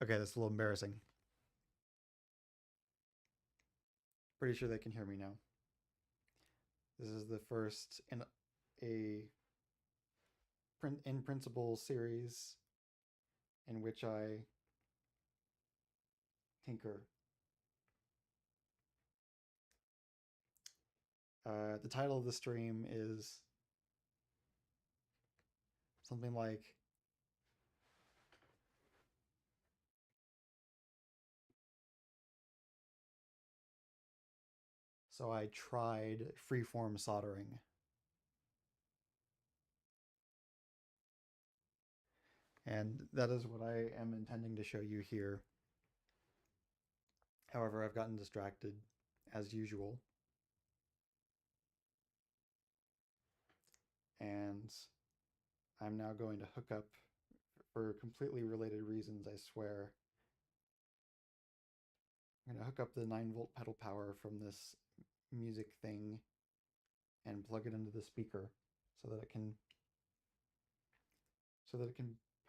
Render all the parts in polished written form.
Okay, that's a little embarrassing. Pretty sure they can hear me now. This is the first in a in principle series in which I tinker. The title of the stream is something like "So I tried freeform soldering." And that is what I am intending to show you here. However, I've gotten distracted as usual. And I'm now going to hook up, for completely related reasons, I swear. I'm going to hook up the 9-volt pedal power from this music thing and plug it into the speaker so that it can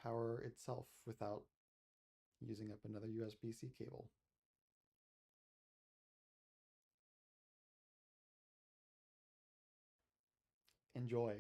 power itself without using up another USB-C cable. Enjoy.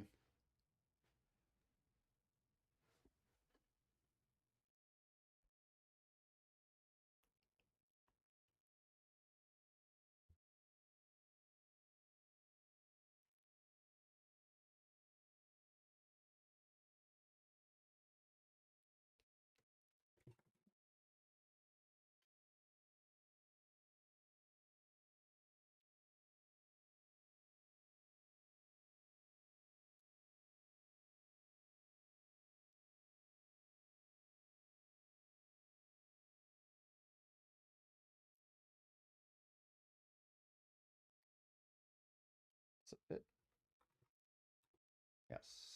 It's a bit, yes.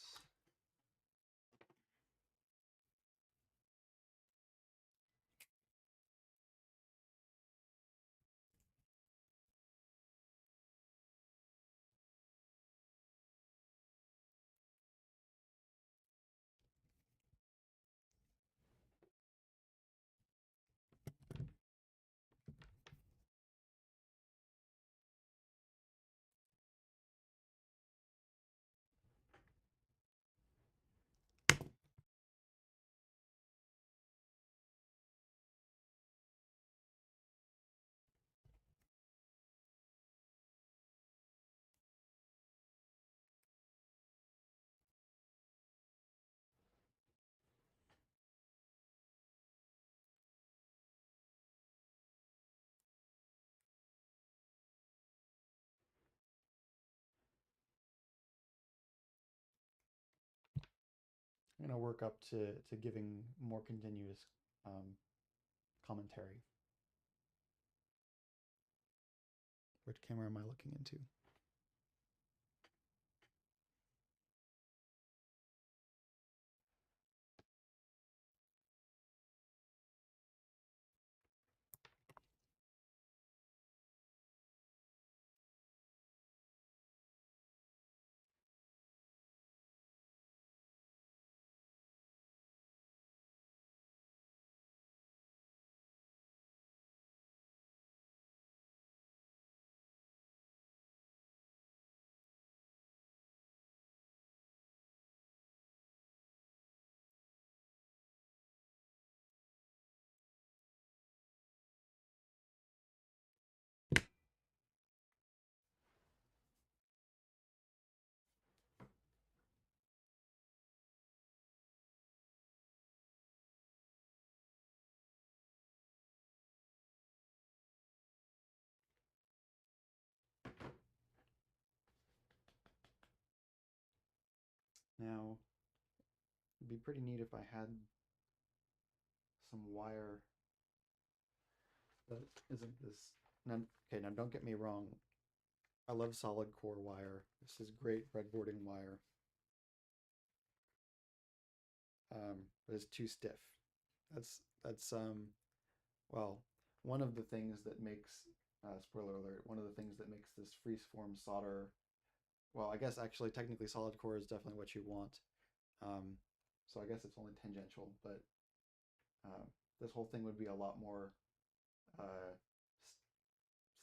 I'm going to work up to giving more continuous um, commentary. Which camera am I looking into? Now, it'd be pretty neat if I had some wire that isn't this. Now, okay, now don't get me wrong. I love solid core wire. This is great breadboarding wire. But it's too stiff. That's well, one of the things that makes spoiler alert, one of the things that makes this freeform solder, well, I guess actually technically solid core is definitely what you want. So I guess it's only tangential, but this whole thing would be a lot more uh,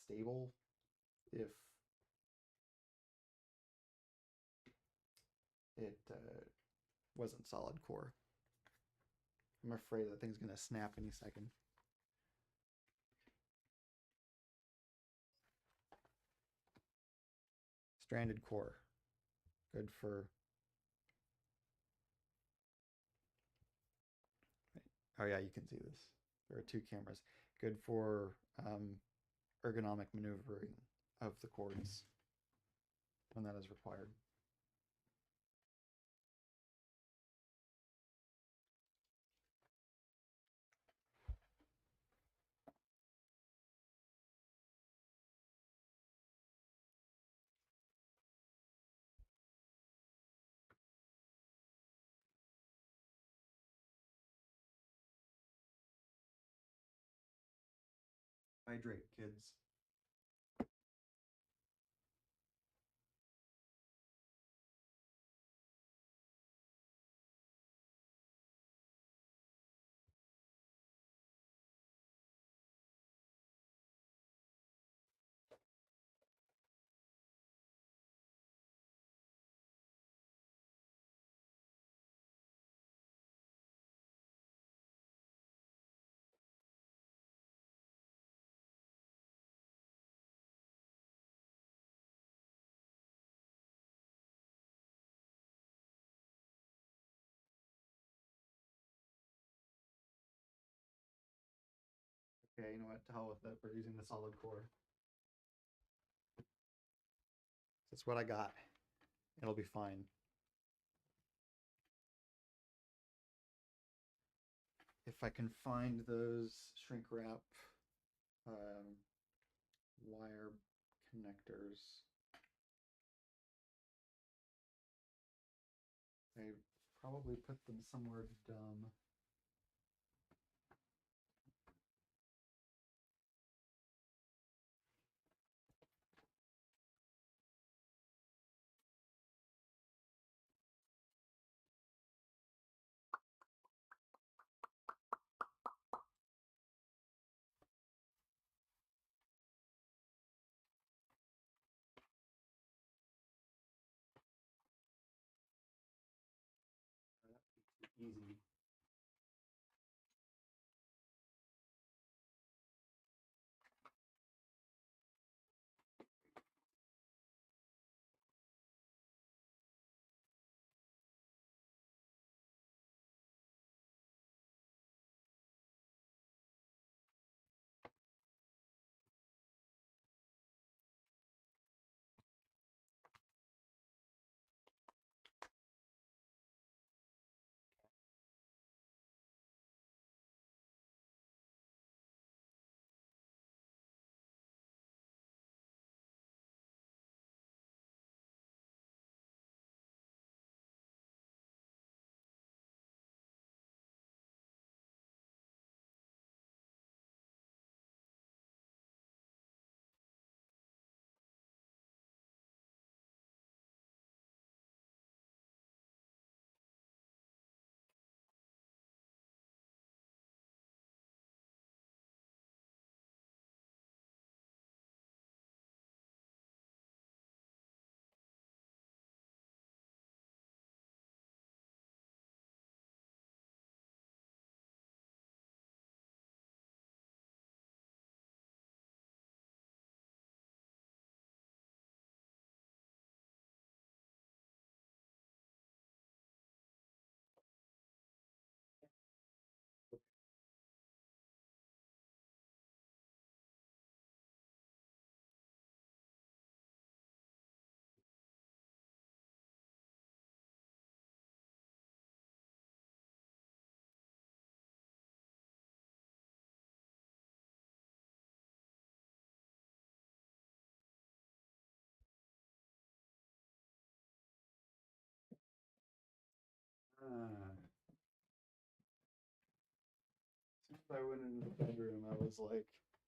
stable if it wasn't solid core. I'm afraid that thing's gonna snap any second. Stranded core. Good for... Oh yeah, you can see this. There are two cameras. Good for ergonomic maneuvering of the cords when that is required. Hydrate, kids. Okay, you know what? To hell with it. We're using the solid core. That's what I got. It'll be fine. If I can find those shrink wrap wire connectors. I probably put them somewhere dumb. Easy. As soon as I went into the bedroom, I was like,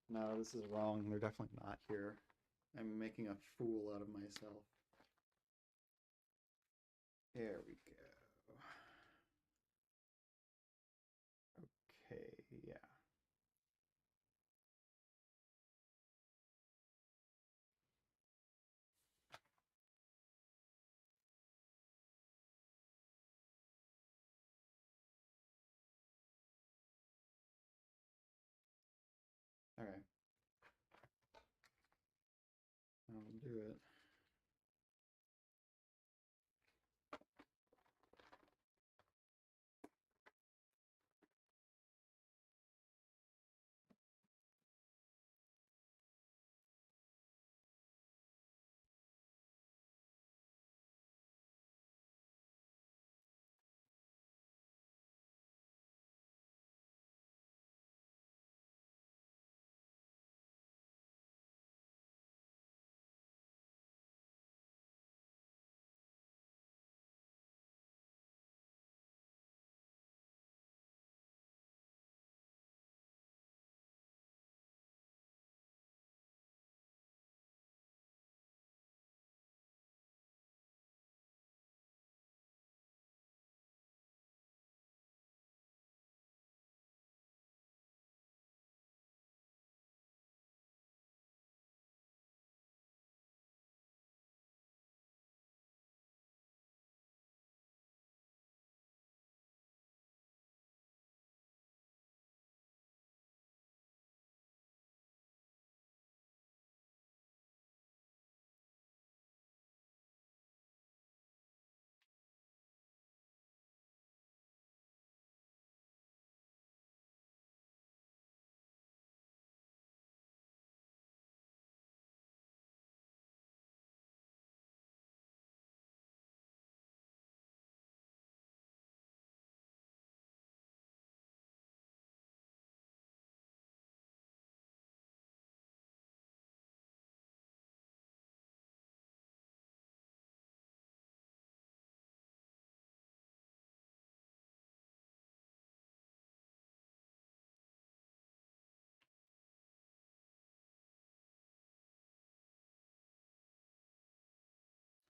no, this is wrong. They're definitely not here. I'm making a fool out of myself. There we go. Okay, yeah. do it.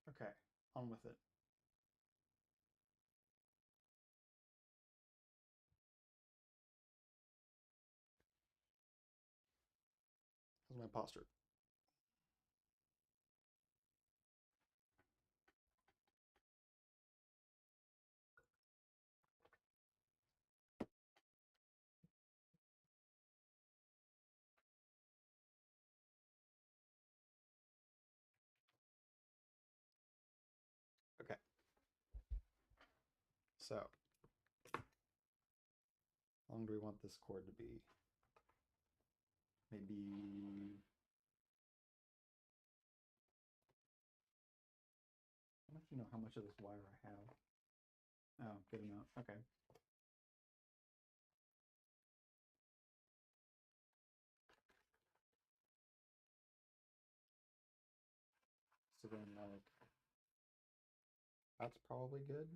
Okay, on with it. How's my posture? Okay, so how long do we want this cord to be? Maybe, I don't actually know how much of this wire I have. Oh, good enough. Okay. So then, like, that's probably good.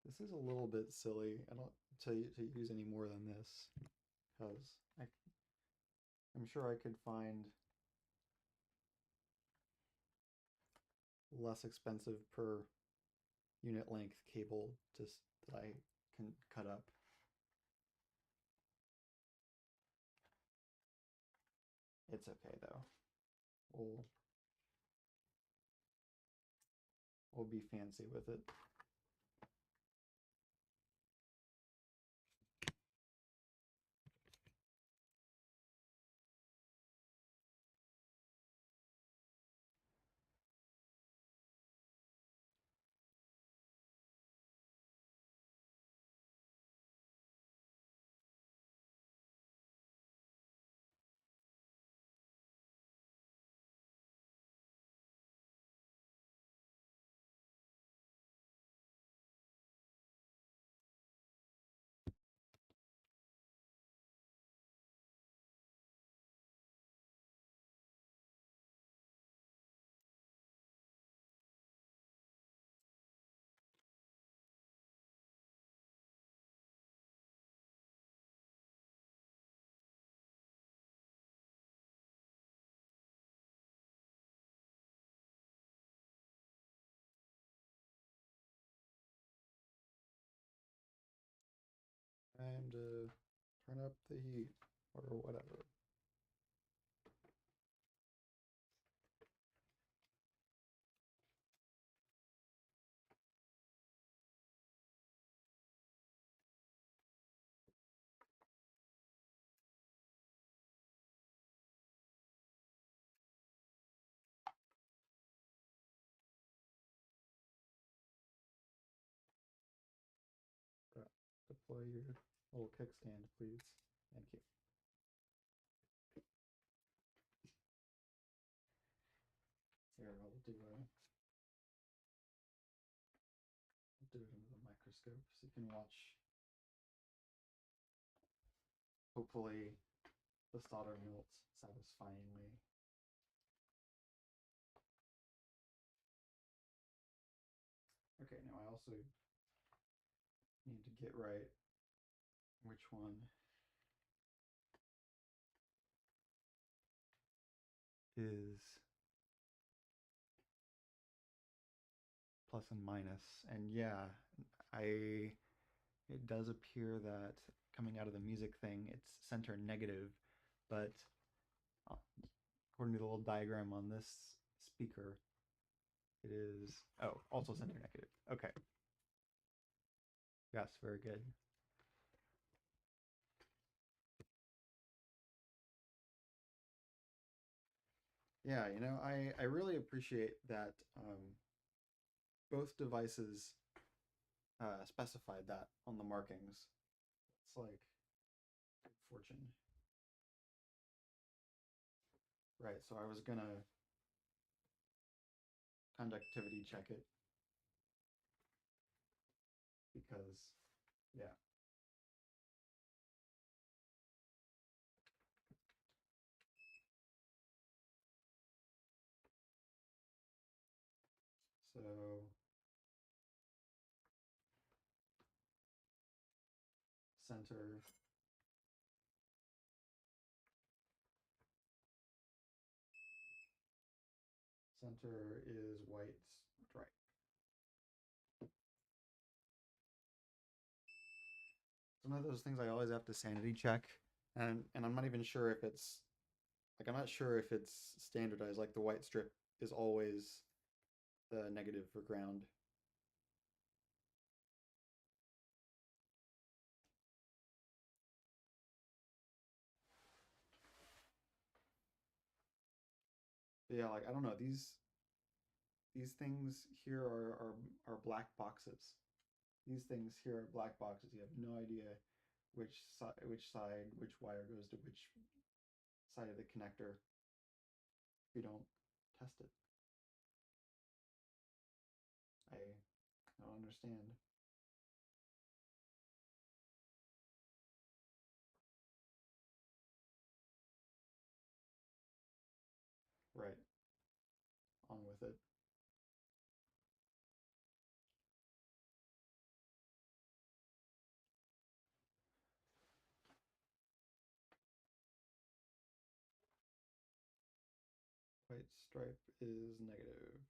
This is a little bit silly. I don't to use any more than this because I'm sure I could find less expensive per unit length cable just that I can cut up. It's okay though. We'll we'll be fancy with it. Time to turn up the heat or whatever. deploy your little kickstand, please? Thank you. Here, I'll do it under the microscope so you can watch, hopefully, the solder melts satisfyingly. Okay, now I also need to get right which one is plus and minus. And yeah, it does appear that coming out of the music thing, it's center negative, but according to the little diagram on this speaker, it is, oh, also center negative. Okay. Yes, very good. Yeah, you know, I really appreciate that both devices specified that on the markings. It's like good fortune. Right, so I was gonna conductivity check it because, yeah. So center is white stripe. It's one of those things I always have to sanity check, and I'm not even sure if it's like I'm not sure if it's standardized. Like the white strip is always the negative for ground. But yeah, like I don't know, these things here are black boxes. These things here are black boxes. You have no idea which side, which wire goes to which side of the connector if you don't test it. I don't understand. Right, on with it. White stripe is negative.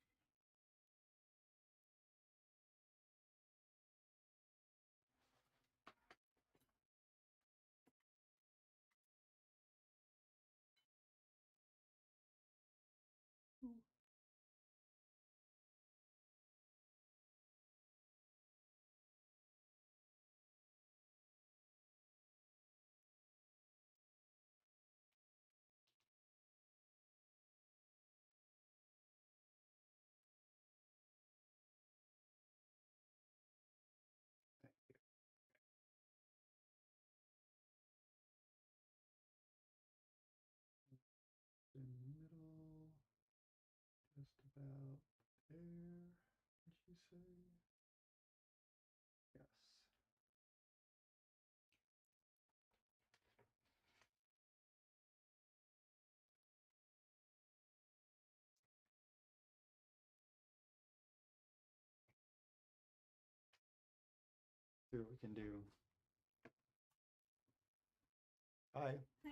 In the middle, just about there, would you say? Yes. See what we can do. Hi. Hi.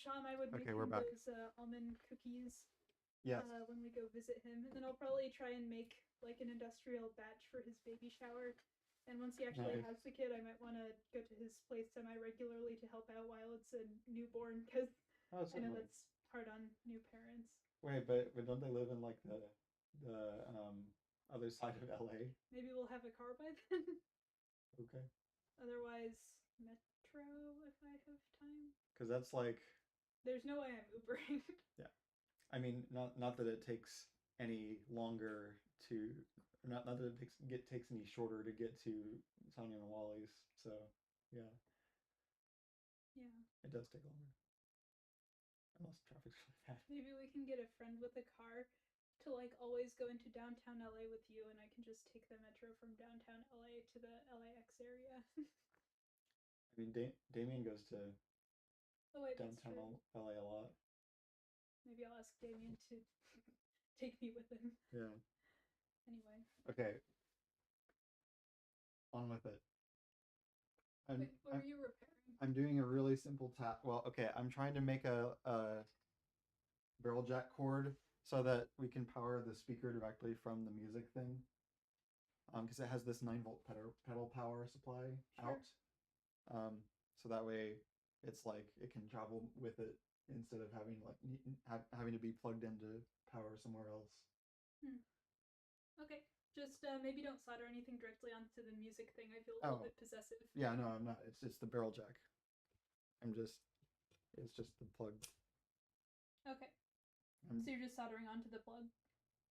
Sham, I would make Okay, we're him back. those almond cookies Yes. when we go visit him, and then I'll probably try and make like an industrial batch for his baby shower. And once he actually Nice. has the kid, I might want to go to his place semi-regularly to help out while it's a newborn, because Oh, I know certainly. that's hard on new parents. Wait, but don't they live in like the other side of LA? Maybe we'll have a car by then. Okay. Otherwise, metro if I have time. Because that's like, There's no way I'm Ubering. yeah. I mean, not that it takes any longer to, not that it takes any shorter to get to Sonia and Wally's. So, yeah, Yeah. it does take longer. Unless traffic's really bad. Maybe we can get a friend with a car to like always go into downtown LA with you, and I can just take the metro from downtown LA to the LAX area. I mean, Damien goes to Oh wait, that's downtown true. LA a lot. Maybe I'll ask Damien to take me with him. Yeah. Anyway. Okay. On with it. Wait, what are you repairing? I'm doing a really simple task. Well, okay, I'm trying to make a barrel jack cord so that we can power the speaker directly from the music thing. Because it has this 9-volt pedal power supply out. So that way it's like it can travel with it instead of having having to be plugged in to power somewhere else. Okay, just maybe don't solder anything directly onto the music thing. I feel a little bit possessive. Yeah, no, I'm not. It's just the barrel jack. It's just the plug. Okay. So you're just soldering onto the plug?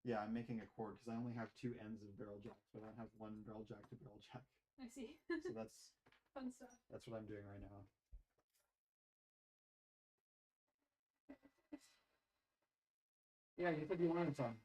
Yeah, I'm making a cord because I only have 2 ends of barrel jack, but I don't have 1 barrel jack to barrel jack. I see. So that's fun stuff. That's what I'm doing right now. Yeah, you said you wanted some.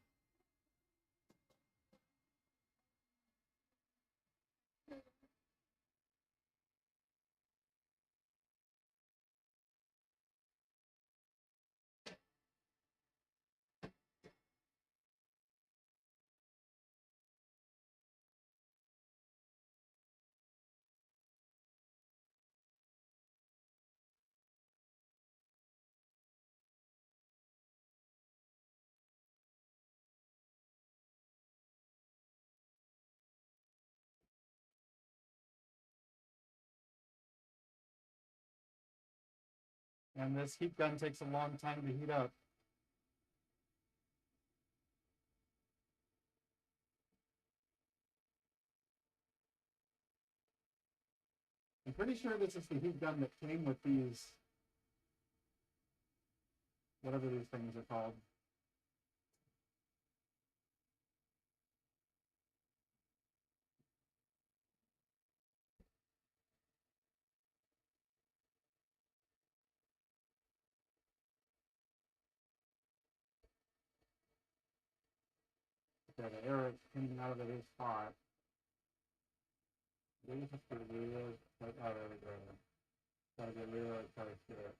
And this heat gun takes a long time to heat up. I'm pretty sure this is the heat gun that came with these, whatever these things are called. Yeah, the air is coming out of it is hot. This is the real, like, oh, there we go. Gotta get really close to it.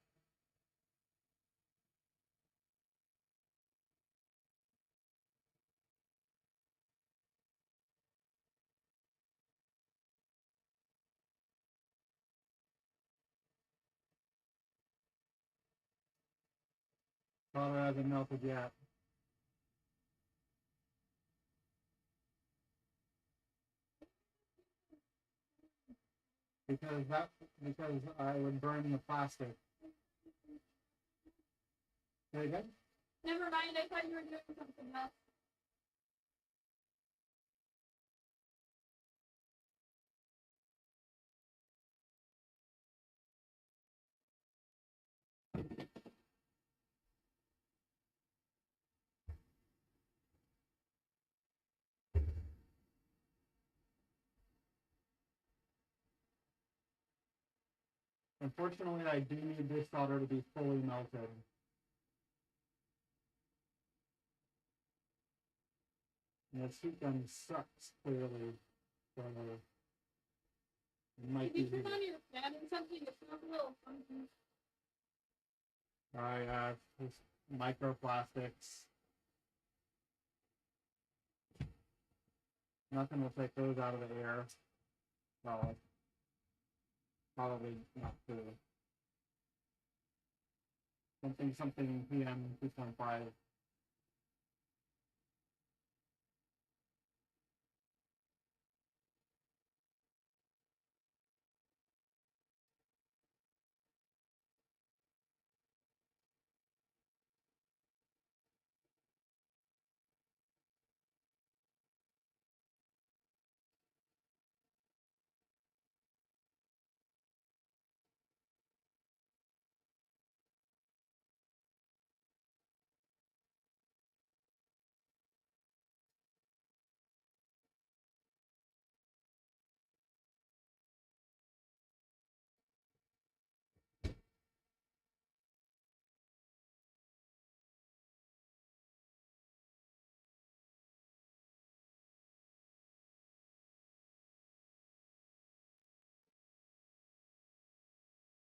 Solder hasn't melted yet. Because I would burn the plastic. Say again? Never mind, I thought you were doing something else. Unfortunately, I do need this solder to be fully melted. And this heat gun sucks, clearly. So it might Can you turn on your fan or something? It smells a little funky. I have this microplastics. Nothing will take those out of the air. Well, probably not true. something something PM 2.5.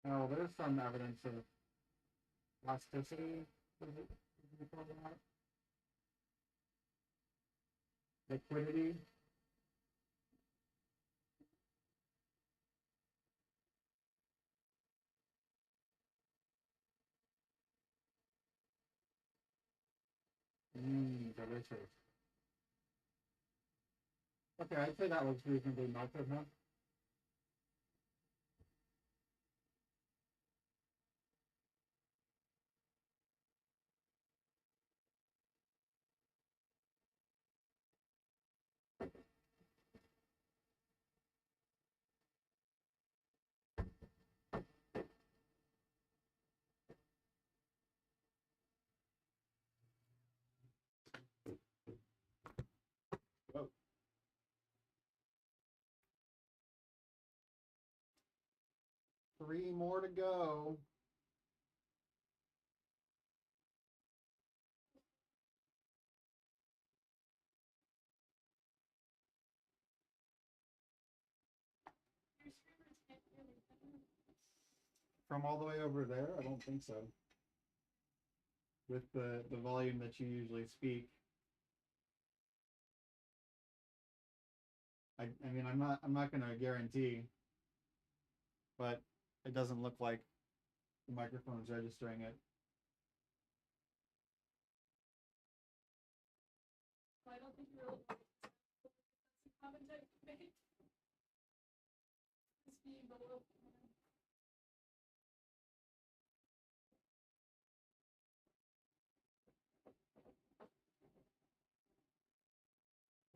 Oh, there's some evidence of elasticity. Liquidity. Delicious. Okay, I'd say that looks reasonably melted, huh? Whoa. 3 more to go. From all the way over there? I don't think so. With the volume that you usually speak. I mean I'm not gonna guarantee, but it doesn't look like the microphone is registering it. Well, I don't think you really want to that's a comment I made. It's being below.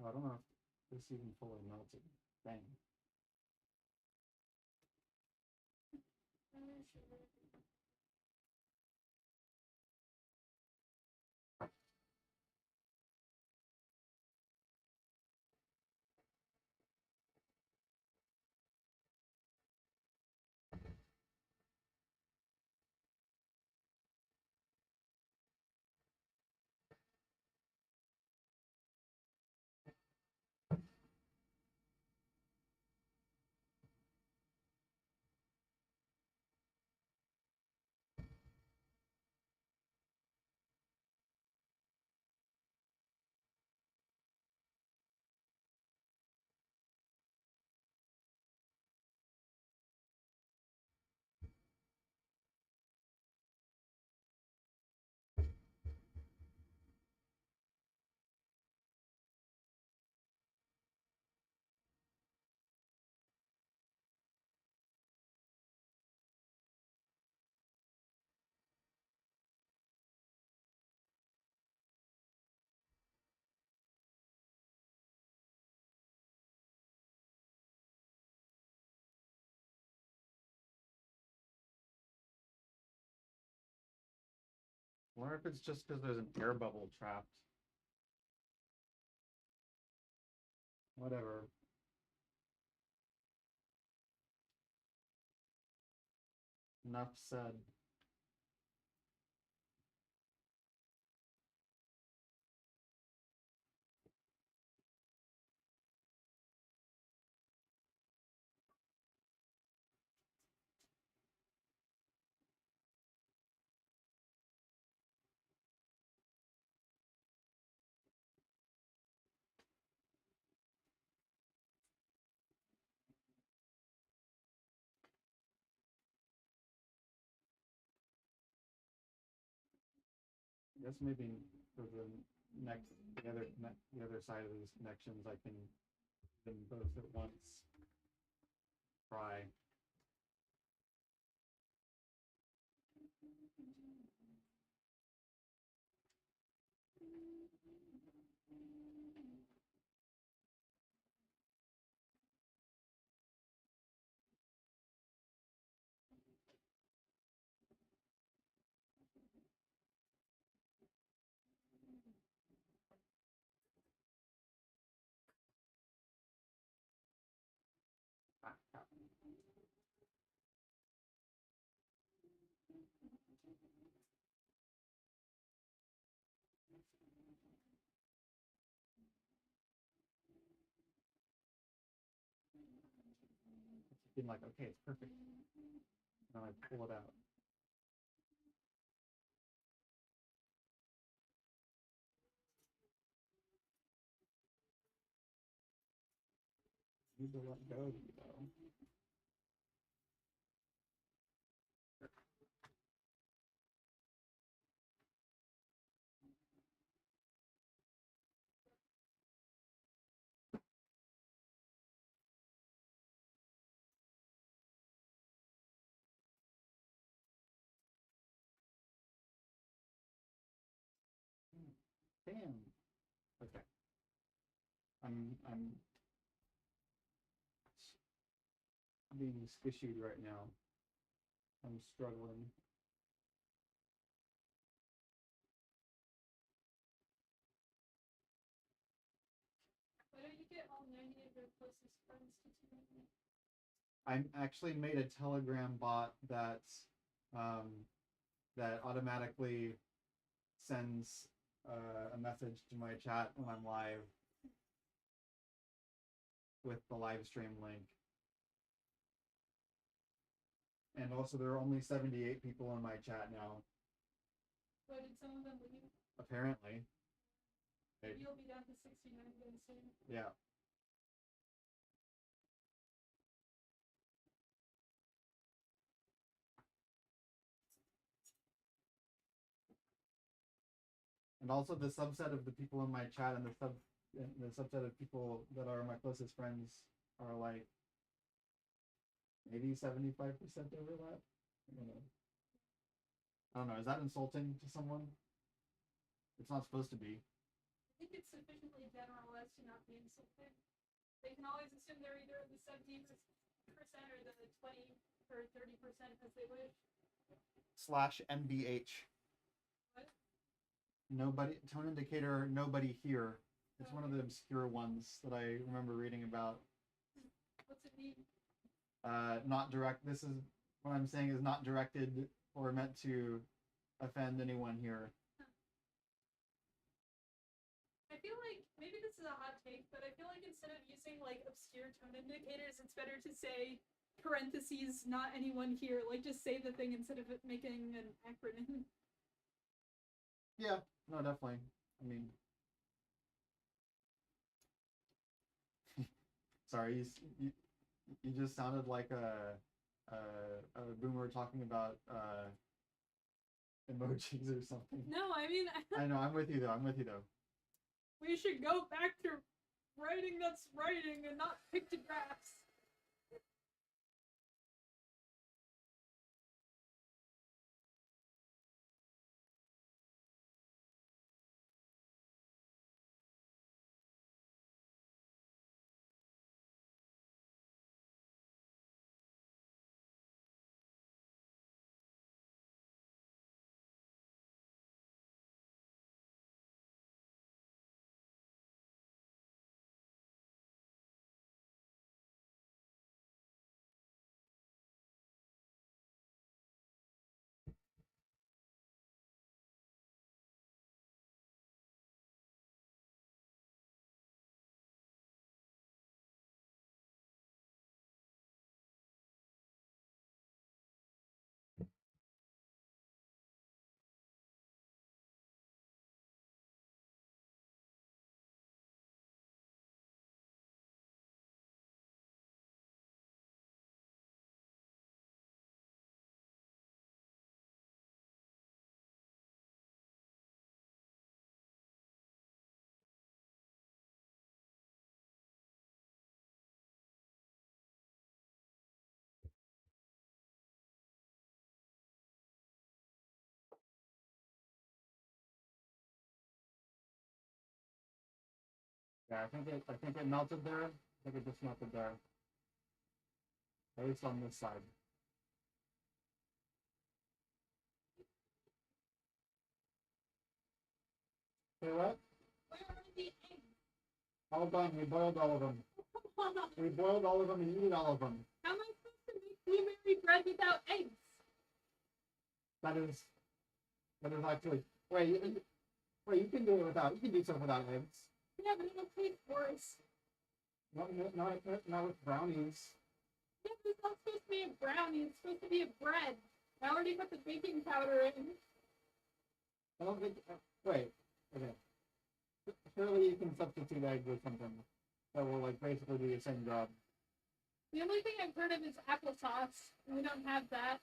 Oh, I don't know if this even fully melted. Dang. I wonder if it's just because there's an air bubble trapped. Whatever. Enough said. guess maybe for the other side of these connections, I can do them both at once. Try. Being like, okay, it's perfect. And I pull it out. Need to let go of you though. Damn. Okay. I'm being squishy right now. I'm struggling. Why don't you get all 90 of your closest friends to tune in? I actually made a Telegram bot that automatically sends a message to my chat when I'm live with the live stream link. And also, there are only 78 people in my chat now. Why did some of them leave? Apparently. You'll be down to 69 very soon. Yeah. And also the subset of the people in my chat and the subset of people that are my closest friends are like maybe 75% overlap. I don't know. Is that insulting to someone? It's not supposed to be. I think it's sufficiently general as to not be insulting. They can always assume they're either the 70% or the 20 or 30% as they wish. /MBH. What? Nobody, tone indicator, nobody here. It's one of the obscure ones that I remember reading about. What's it mean? Not direct. This is what I'm saying is not directed or meant to offend anyone here. I feel like maybe this is a hot take, but I feel like instead of using like obscure tone indicators, it's better to say parentheses, not anyone here. Like just say the thing instead of it making an acronym. Yeah, no, definitely. I mean, sorry, you just sounded like a boomer talking about emojis or something. No, I mean I know, I'm with you though. I'm with you though. We should go back to writing that's writing and not pictographs. Yeah, I think it melted there. I think it just melted there. At least on this side. Say what? Where are the eggs? All done. We boiled all of them. Come on. We boiled all of them and eat all of them. How am I supposed to make blueberry bread without eggs? That is actually. Wait, you can do it without. You can do stuff without eggs. Yeah, but it'll taste worse. Not with brownies. Yeah, but it's not supposed to be a brownie. It's supposed to be a bread. I already put the baking powder in. I don't think. Wait. Okay. Surely you can substitute eggs with something that will like basically do the same job. The only thing I've heard of is applesauce. We don't have that.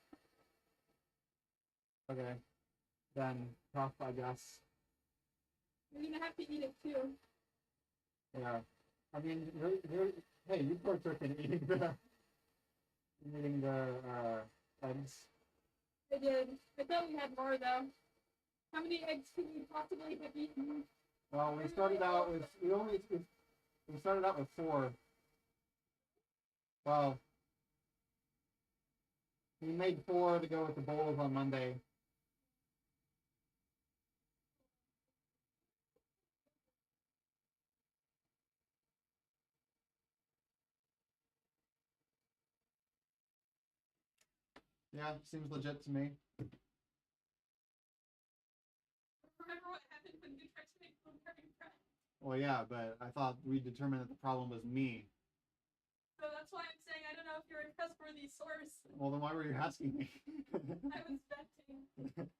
Okay. Then tough, I guess. You're gonna have to eat it too. Yeah. I mean, hey, you partook in eating the eggs. I did. I thought we had more though. How many eggs could we possibly have eaten? Well, we started out with we started out with 4. Well, we made 4 to go with the bowls on Monday. Yeah, seems legit to me. Remember what happened when you tried to make blueberry bread? Well, yeah, but I thought we determined that the problem was me. So that's why I'm saying I don't know if you're a trustworthy source. Well, then why were you asking me? I was venting.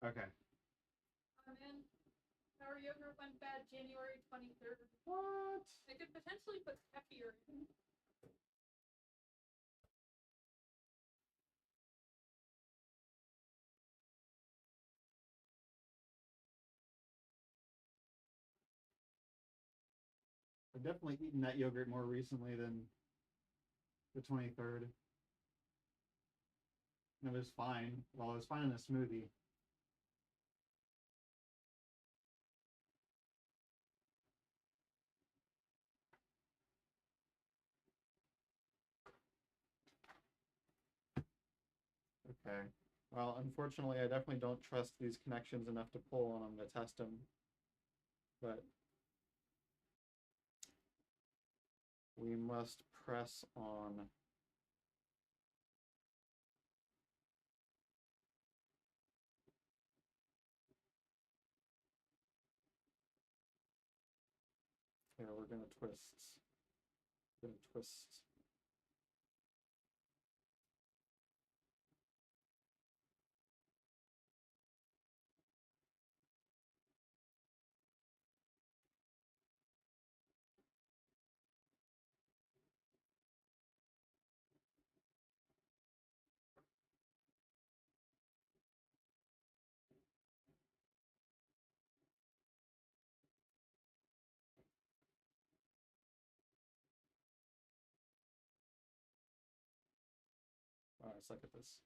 Okay. Oh man, our yogurt went bad January 23rd. What? I could potentially put kefir in. I've definitely eaten that yogurt more recently than the 23rd. And it was fine. Well, it was fine in a smoothie. Okay. Well, unfortunately, I definitely don't trust these connections enough to pull on them to test them. But we must press on. Here, we're gonna twist. We're gonna twist. All right, let's look at this.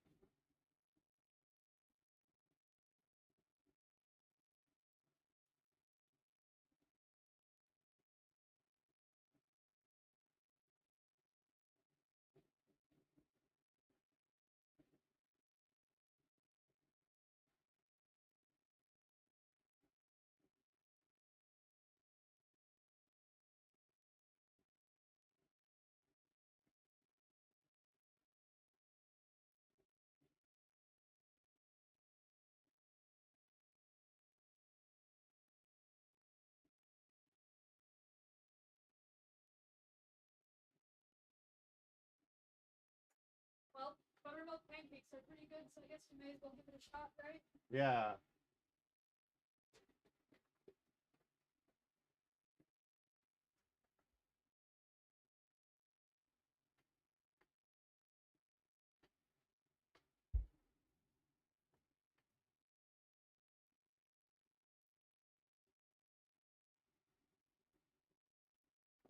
pancakes are pretty good, so I guess you may as well give it a shot, right? Yeah.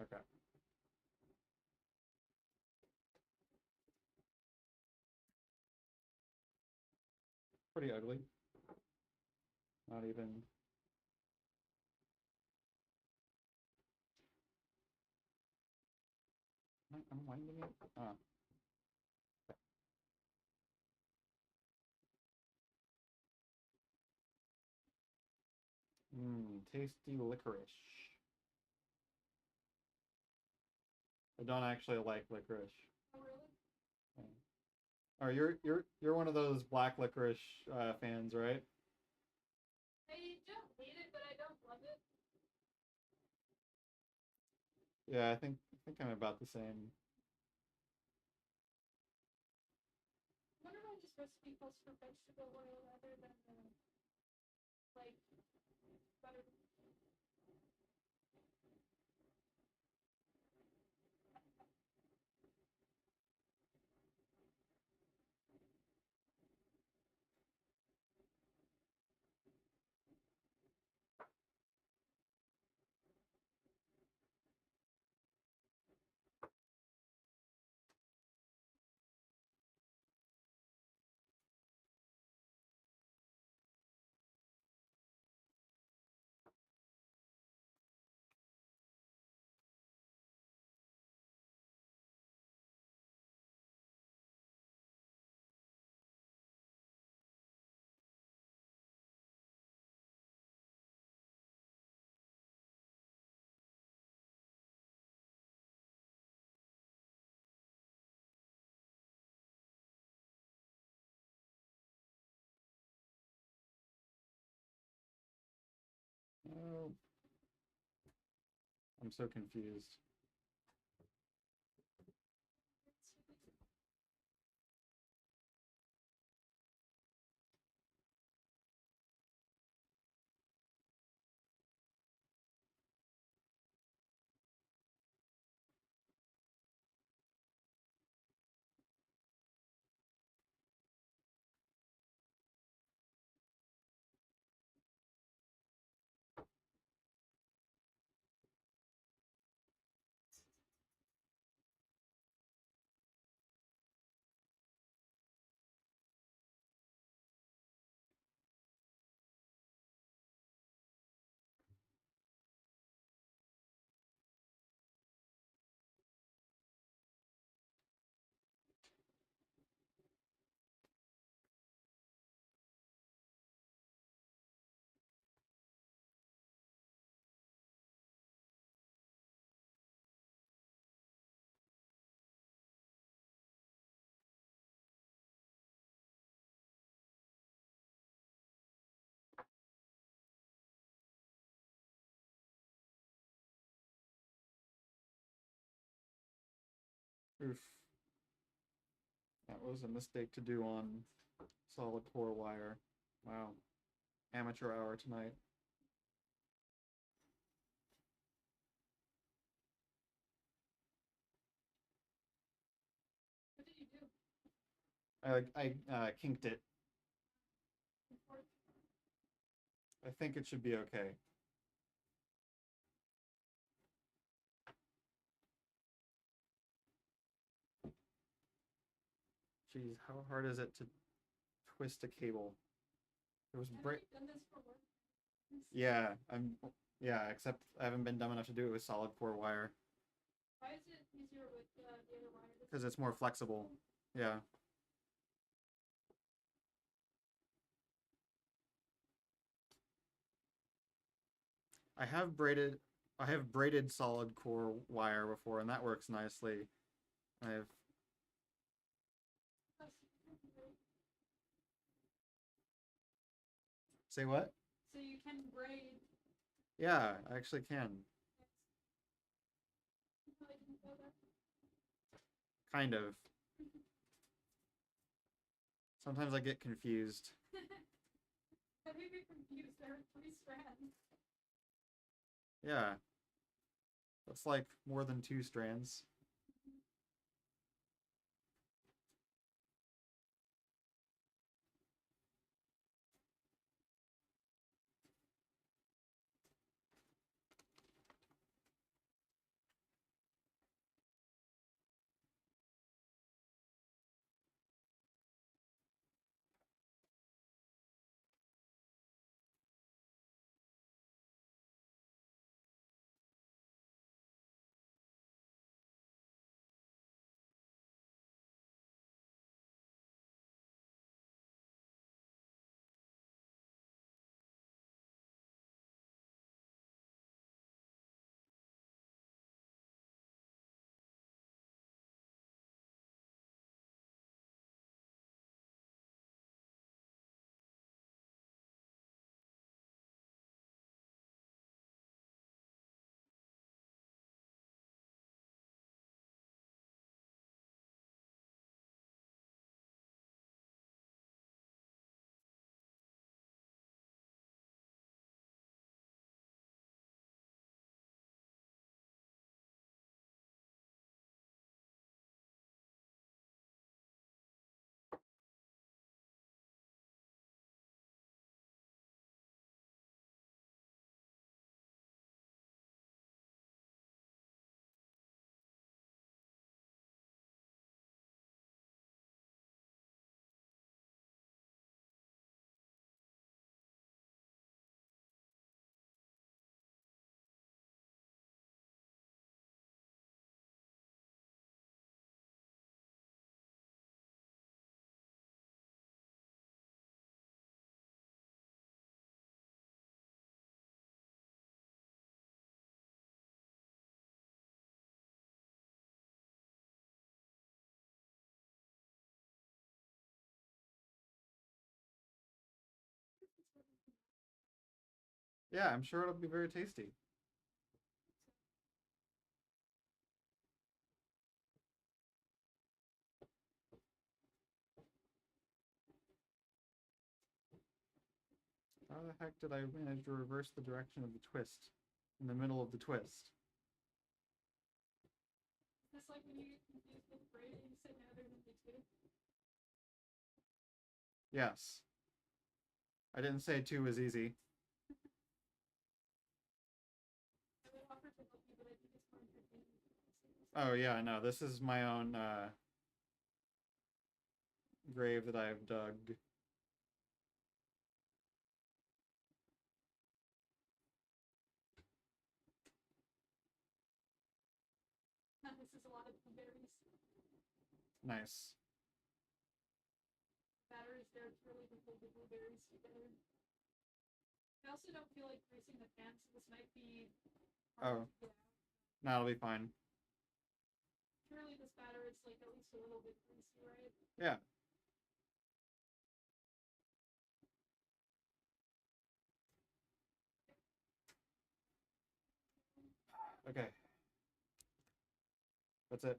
Okay. Pretty ugly. Not even. Am I unwinding it? Ah. Mmm, tasty licorice. I don't actually like licorice. Oh, really? Yeah. Oh, you're one of those black licorice fans, right? I don't hate it, but I don't love it. Yeah, I think I'm about the same. I wonder why this recipe calls for vegetable oil rather than like butter. Oh, I'm so confused. Oof. That was a mistake to do on solid core wire. Wow. Amateur hour tonight. What did you do? I kinked it. Before? I think it should be okay. Jeez, how hard is it to twist a cable? It was Haven't break. you done this for work? Yeah, yeah, except I haven't been dumb enough to do it with solid core wire Why is it easier with the other wire? because it's more flexible. Yeah. I have braided I have braided solid core wire before and that works nicely. I've say what? So you can braid. Yeah, I actually can. I didn't know that. Kind of. Sometimes I get confused. I may be confused. There are 3 strands. Yeah, that's like more than 2 strands. Yeah, I'm sure it'll be very tasty. How the heck did I manage to reverse the direction of the twist in the middle of the twist? Just like when you get confused with braiding, you say rather than the two. Yes. I didn't say 2 was easy. I would offer to help you, but I think it's more entertaining. Oh yeah, no, this is my own grave that I've dug. This is a lot of blueberries. Nice. Batteries there to really hold the blueberries together. I also don't feel like greasing the pan, so this might be hard Oh, to get out. no, it'll be fine. Surely this batter is like at least a little bit greasy, right? Yeah. Okay. That's it.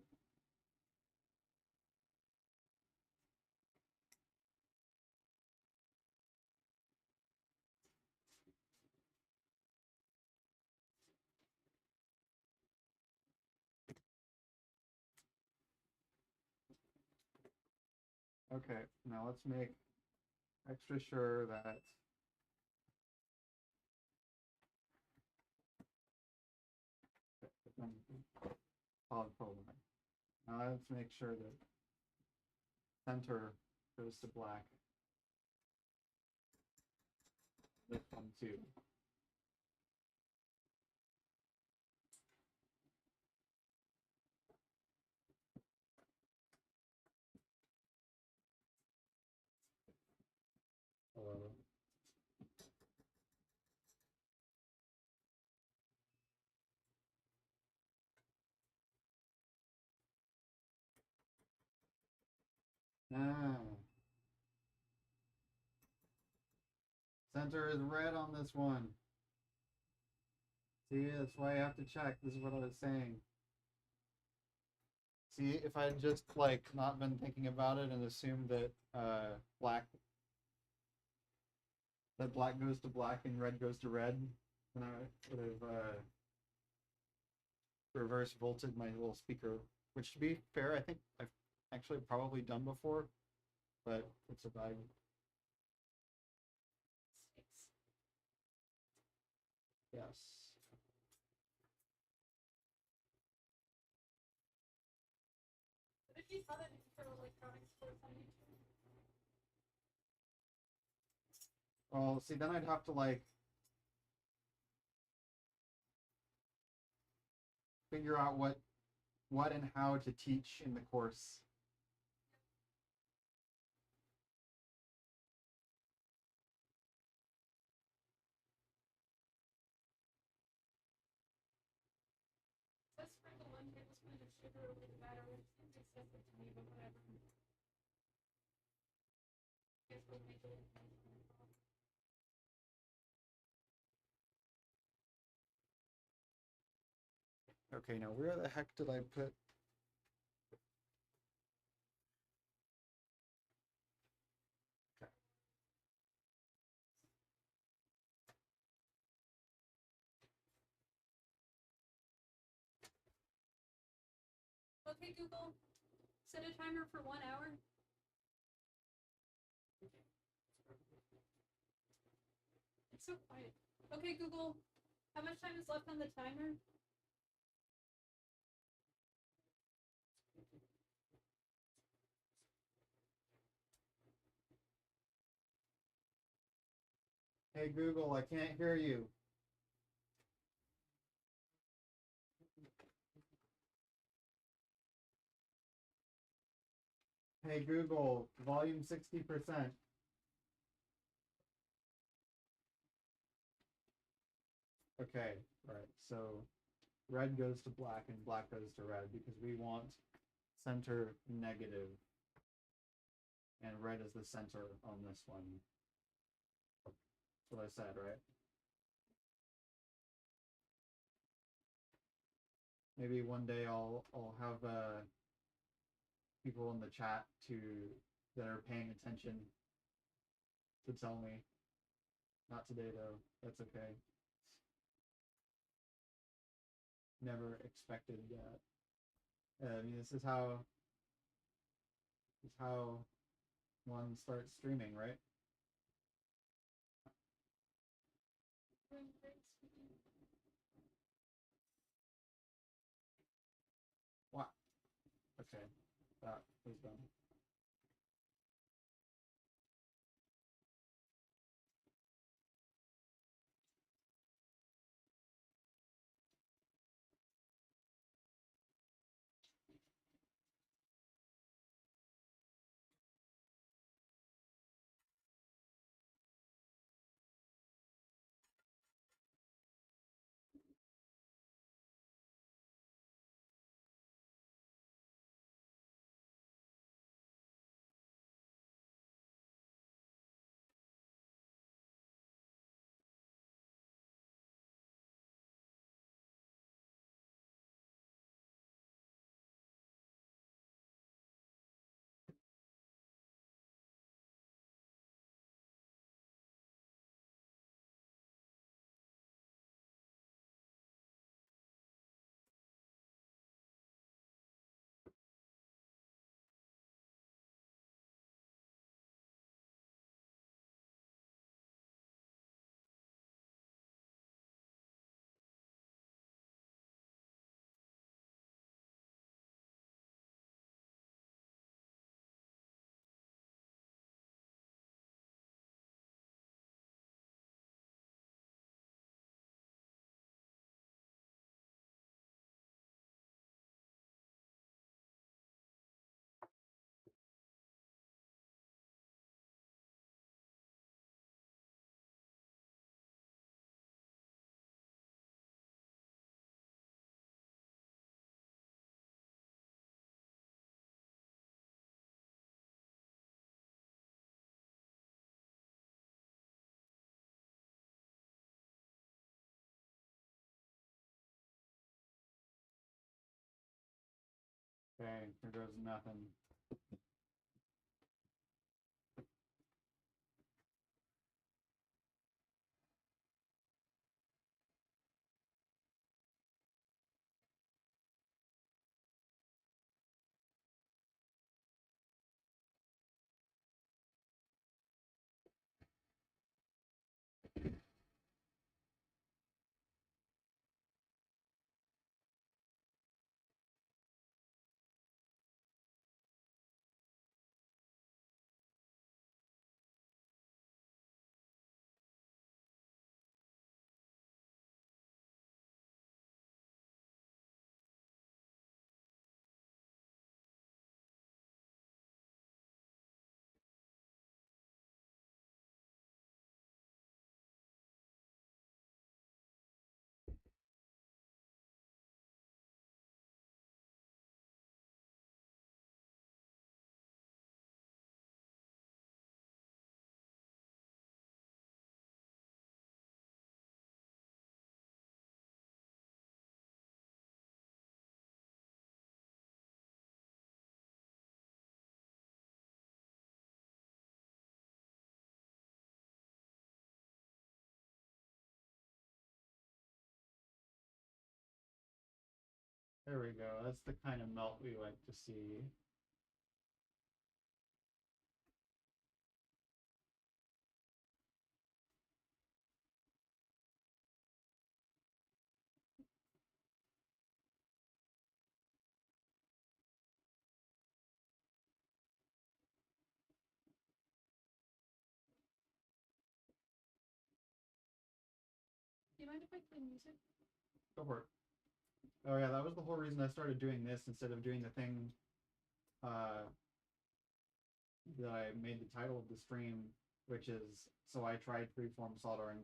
Okay, now let's make extra sure that polypropylene. Now let's make sure that center goes to black. This one too. Hello. Ah, center is red on this one. See, that's why I have to check. This is what I was saying. See, if I had just like not been thinking about it and assumed that black goes to black and red goes to red, then I would have reverse volted my little speaker. Which, to be fair, I think I've actually probably done before, but it's a bug. Six. Yes. What if you taught an intro electronics course on YouTube? Well, see, then I'd have to like figure out what and how to teach in the course. It says sprinkle 1 tablespoon of sugar over the batter, which seems excessive to me, but whatever. I guess we'll make it. Okay, now where the heck did I put? Okay. Okay, Google, set a timer for 1 hour. It's so quiet. Okay, Google, how much time is left on the timer? Hey Google, I can't hear you. Hey Google, volume 60%. Okay, right. So red goes to black and black goes to red because we want center negative, and red is the center on this one. That's what I said, right? Maybe one day I'll have people in the chat to that are paying attention to tell me. Not today though. That's okay. Never expected that. I mean, this is how one starts streaming, right? What? Okay, that was done. Okay, there goes nothing. There we go. That's the kind of melt we like to see. Do you mind if I play music? Go for it. Oh yeah, that was the whole reason I started doing this instead of doing the thing uh, that I made the title of the stream, which is so I tried freeform soldering ...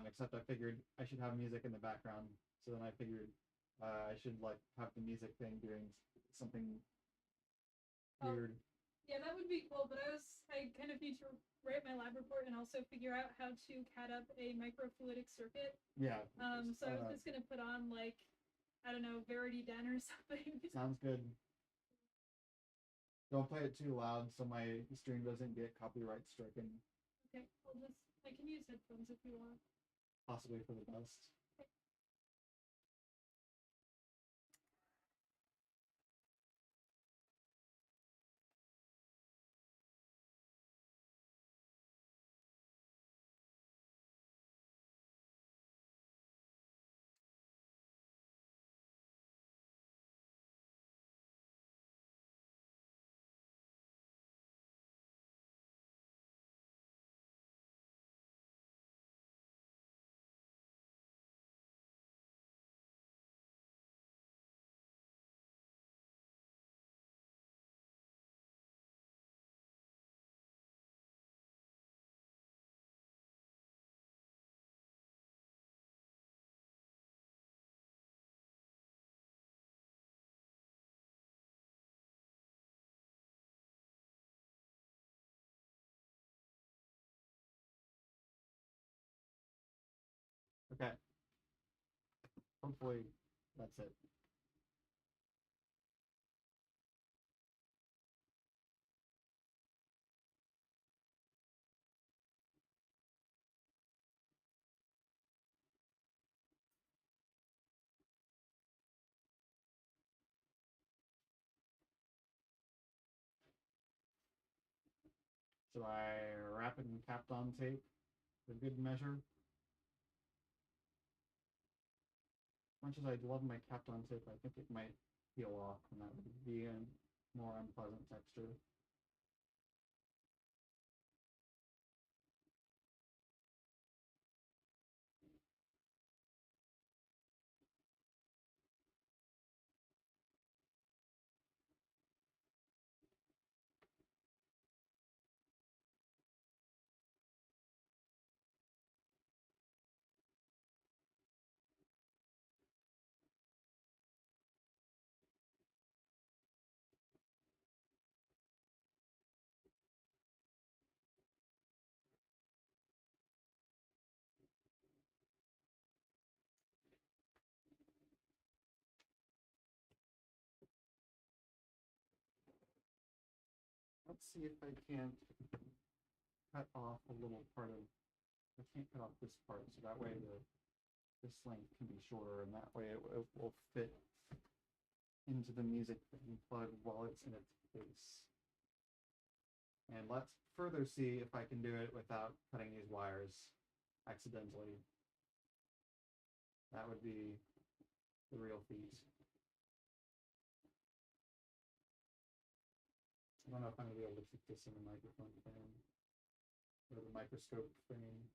except I figured I should have music in the background. So then I figured I should like have the music thing doing something weird. Yeah, that would be cool, but I kind of need to write my lab report and also figure out how to CAD up a microfluidic circuit. Yeah. So I was just gonna put on like, I don't know, Verity Den or something. Sounds good. Don't play it too loud so my stream doesn't get copyright stricken. Okay, I can use headphones if you want. Possibly for the best. Okay. Hopefully that's it. So I wrap it in Kapton tape for good measure. As much as I love my Kapton tape, I think it might peel off, and that would be a more unpleasant texture. let's see if I can't cut off a little part of. I can't cut off this part, so that way this length can be shorter, and that way it will fit into the music being plugged while it's in its case. And let's further see if I can do it without cutting these wires accidentally. That would be the real feat. I don't know if I'm going to be able to keep this in the microphone frame or the microscope frame.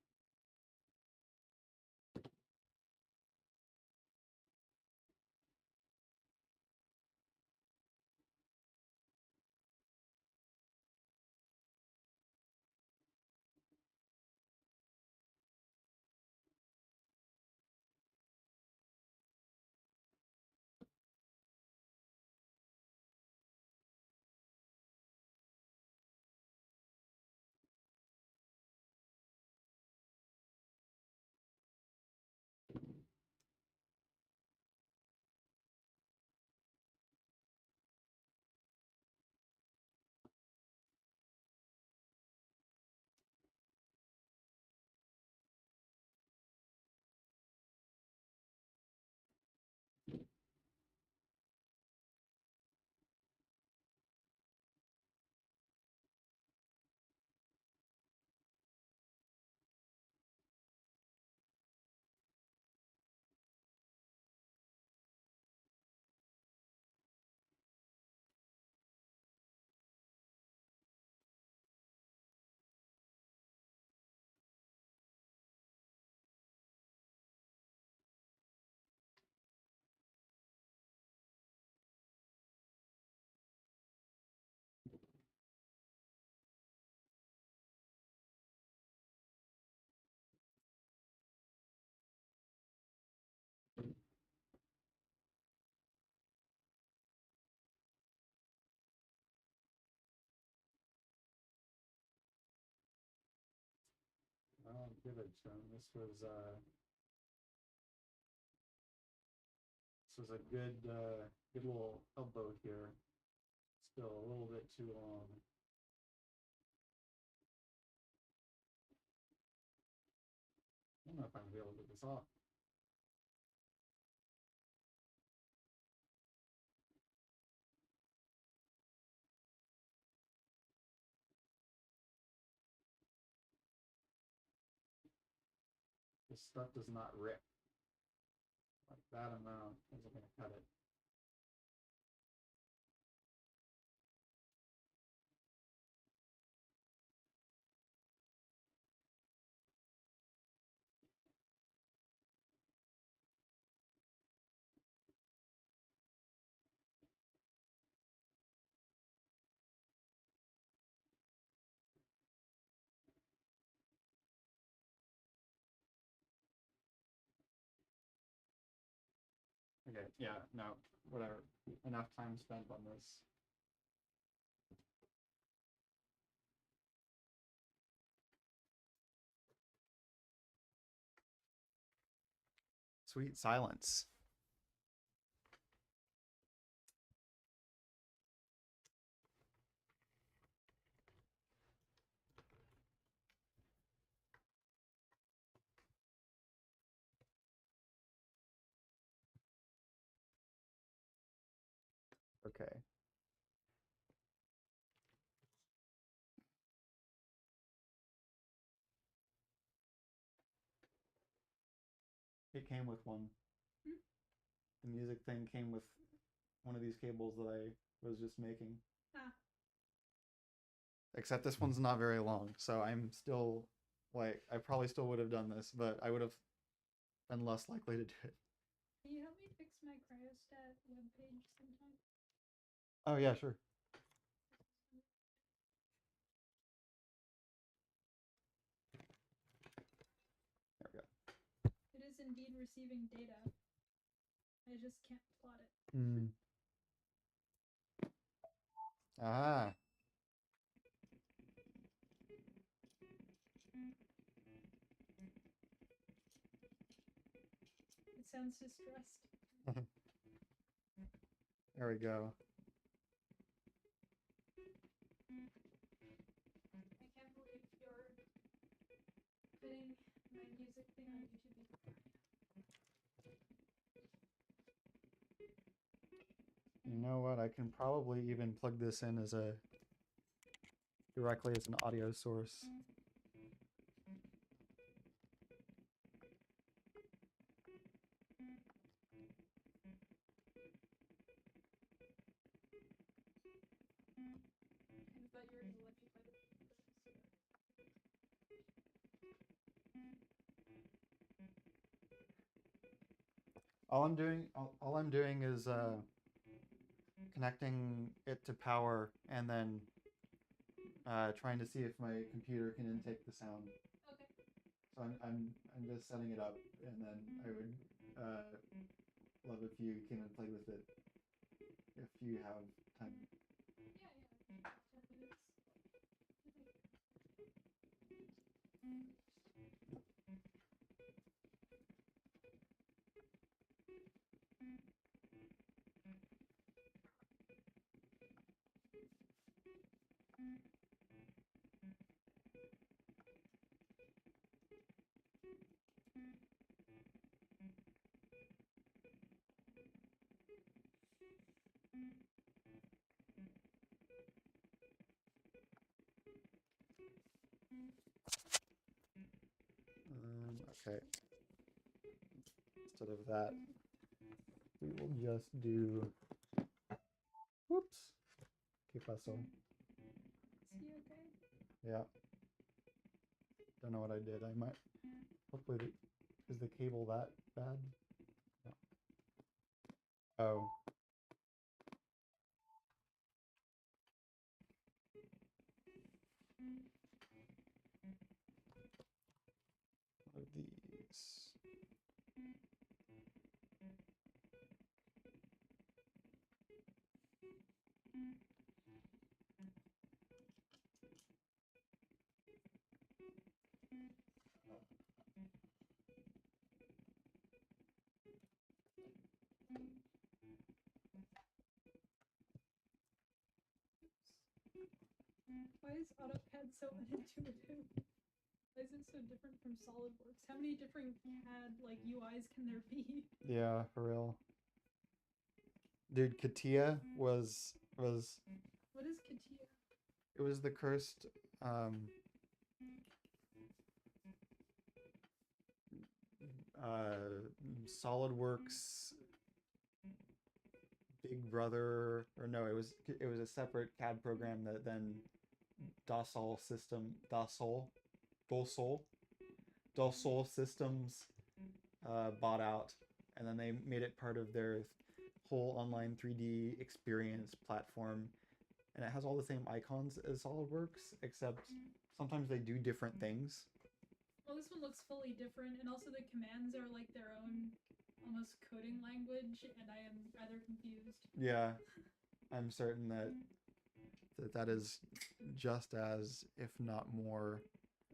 I'll give it to him. This was a good little elbow here. Still a little bit too long. I don't know if I'm gonna be able to get this off. This stuff does not rip. Like that amount isn't gonna cut it. Okay, yeah, no, whatever. Enough time spent on this. Sweet silence. Okay. It came with one. The music thing came with one of these cables that I was just making. Ah. Except this one's not very long, so I'm still like I probably still would have done this, but I would have been less likely to do it. Can you help me fix my cryostat webpage sometime? Oh yeah, sure. There we go. It is indeed receiving data. I just can't plot it. Ah. It sounds distressed. There we go. getting my music thing on YouTube before. You know what? I can probably even plug this in as a directly as an audio source. But you're gonna let me play the All I'm doing is connecting it to power and then trying to see if my computer can intake the sound. Okay. So I'm just setting it up, and then I would love if you came and played with it if you have time. Yeah, 10 minutes. Okay. Instead of that, we will just do. Whoops. ¿Qué pasó? Is he okay? Yeah. Don't know what I did. I might. Hopefully, is the cable that bad? No. Oh. One of these. Why is AutoCAD so unintuitive? Why is it so different from SolidWorks? How many different CAD like UIs can there be? Yeah, for real. Dude, Katia was What is Katia? it was the cursed SolidWorks big brother, or no, it was a separate CAD program that then Dassault system Dassault Dassault Systems bought out, and then they made it part of their whole online 3D experience platform, and it has all the same icons as SolidWorks, except sometimes they do different things. Well, this one looks fully different, and also the commands are like their own almost coding language, and I am rather confused. Yeah, I'm certain that is just as, if not more.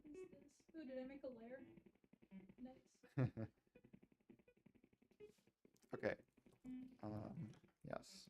What is this? Oh, did I make a layer? Nice. Okay. Yes.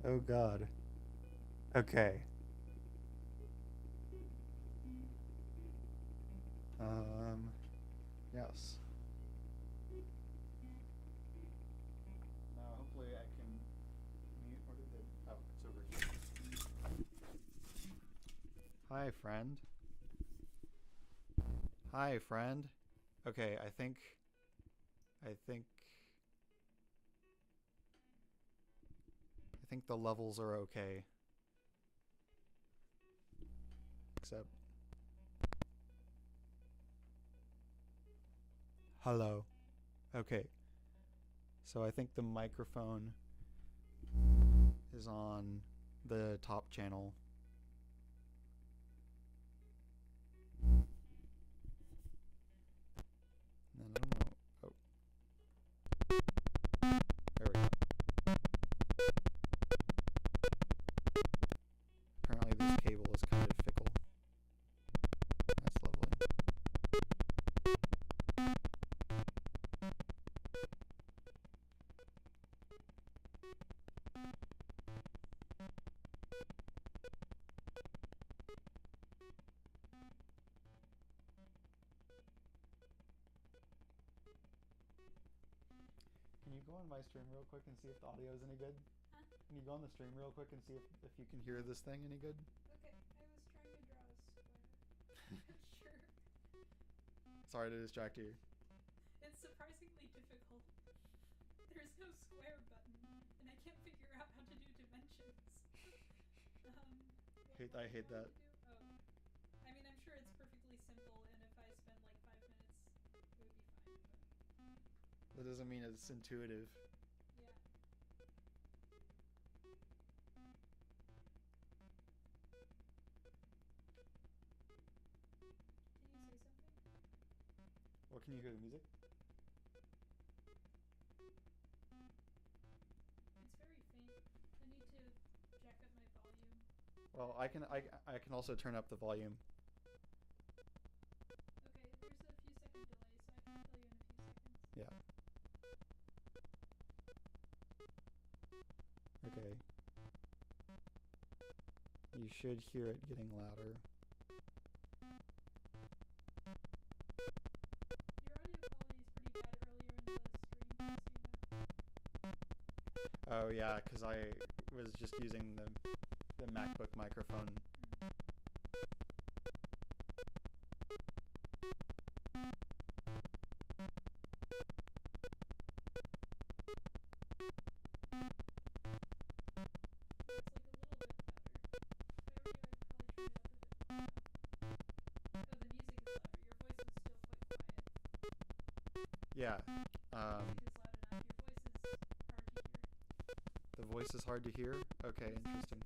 Oh God. Okay. Yes. Now hopefully I can mute Hi, friend. Hi, friend. Okay, I think I think the levels are okay. Except hello. Okay. So I think the microphone is on the top channel. And I don't know. Oh, there we go. Apparently this cable is kind of fickle. That's lovely. Can you go on my stream real quick and see if the audio is any good? Huh? Can you go on the stream real quick and see if you can hear this thing any good? Okay, I was trying to draw a square. Sure. Sorry to distract you. It's surprisingly difficult. There's no square button, and I can't figure out how to do dimensions. I hate that. Oh, I mean, I'm sure it's perfectly simple, and if I spend like 5 minutes, it would be fine. But That doesn't mean it's intuitive. yeah. Can you say something? Well, can you hear the music? It's very faint. I need to jack up my volume. Well, I can also turn up the volume. Okay, there's a few second delay, so I can tell you in a few seconds. Yeah. Okay. You should hear it getting louder. Your audio quality is pretty bad earlier in the stream, so you know. Oh yeah, because I was just using the MacBook microphone. Yeah. The voice is hard to hear? Okay, interesting.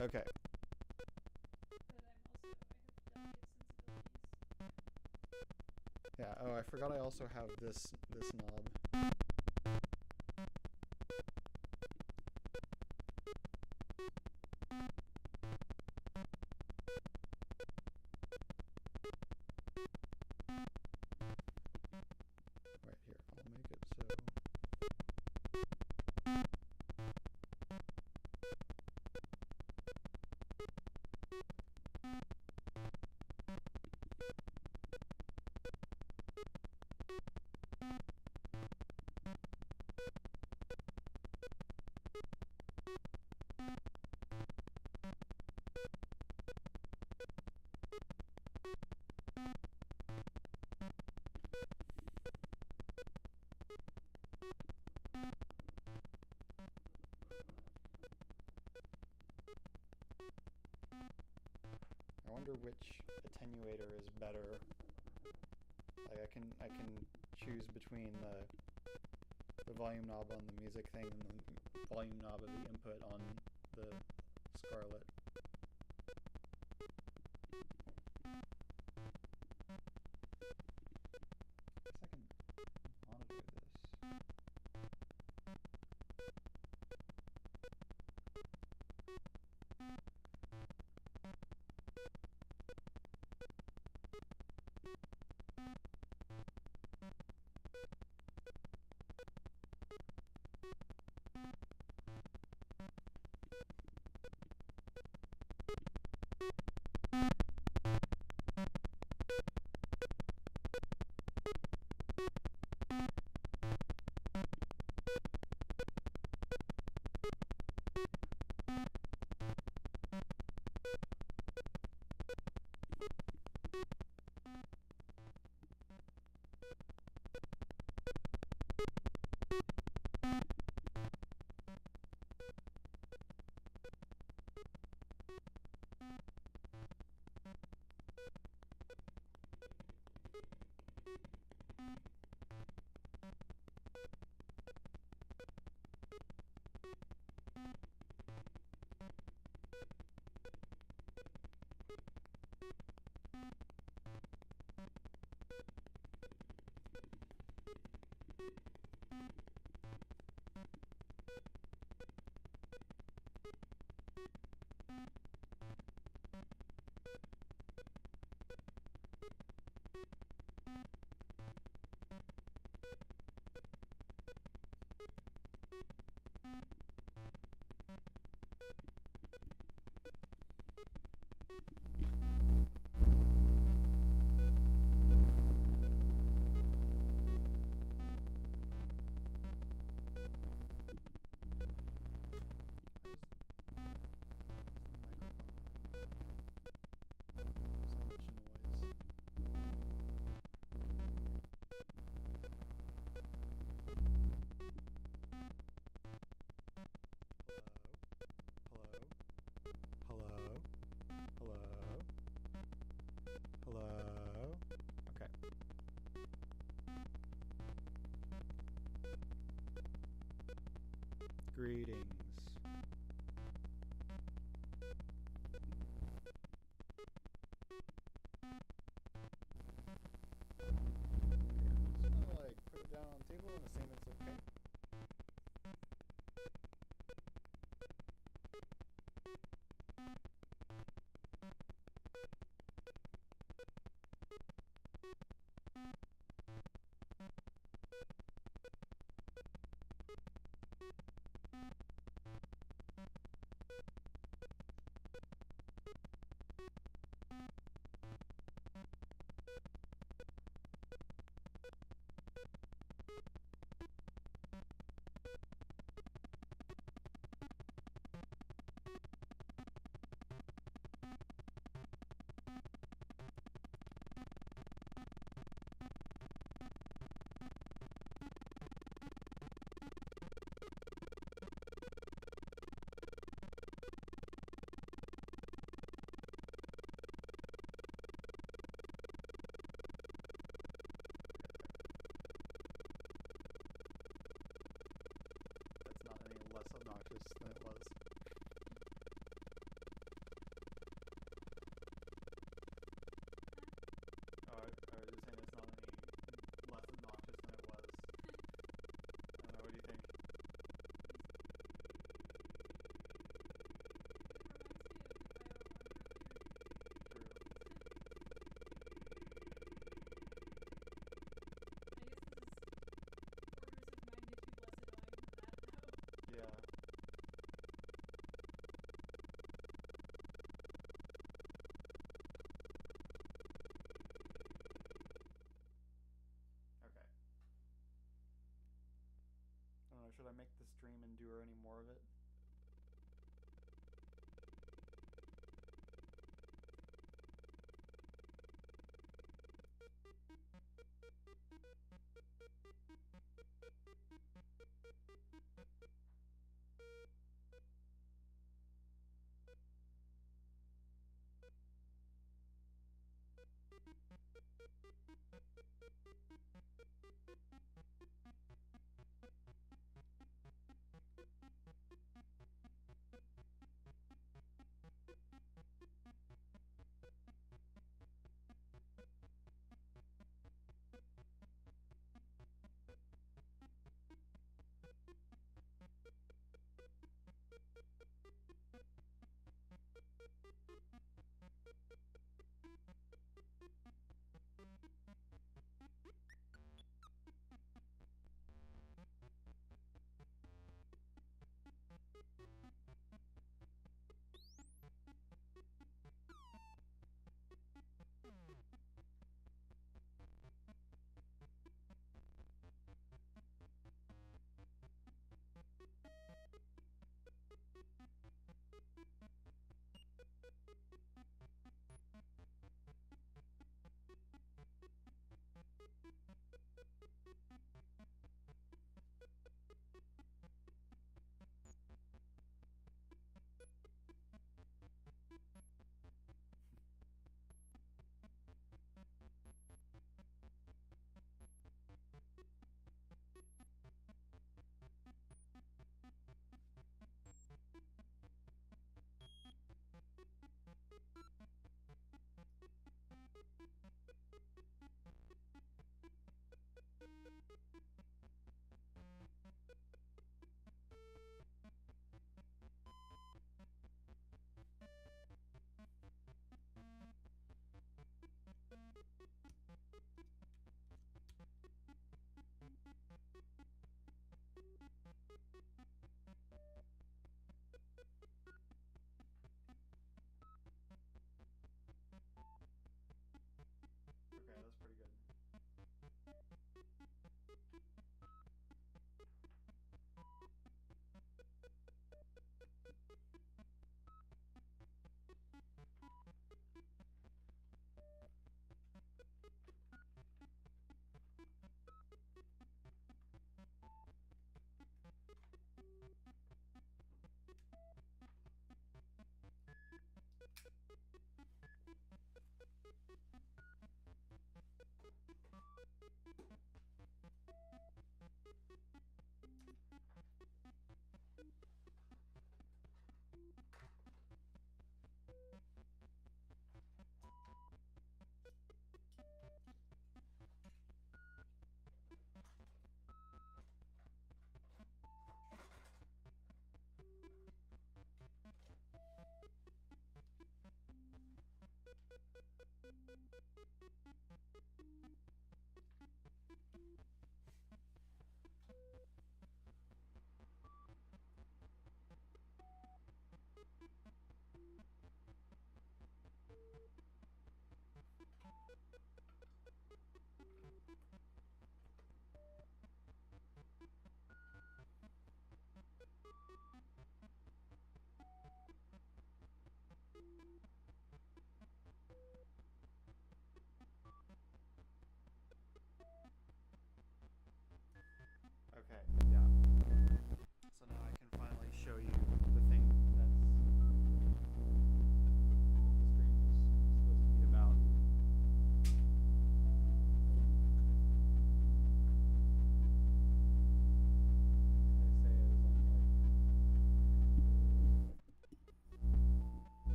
Okay. Yeah, oh, I forgot I also have this knob. Right here, I'll make it so. I wonder which attenuator is better. Like I can choose between the volume knob on the music thing and the volume knob of the input on the Scarlett. I guess I can monitor this. Hello? Hello? Hello? Okay. Greetings. Okay, I'm just gonna like put it down on the table and assume it's okay. That's not any less obnoxious than it was. Oh, I was just saying it's not any less obnoxious than it was. I don't know, what do you think? True. Yeah. Okay. I don't know, should I make the stream endure any more of it?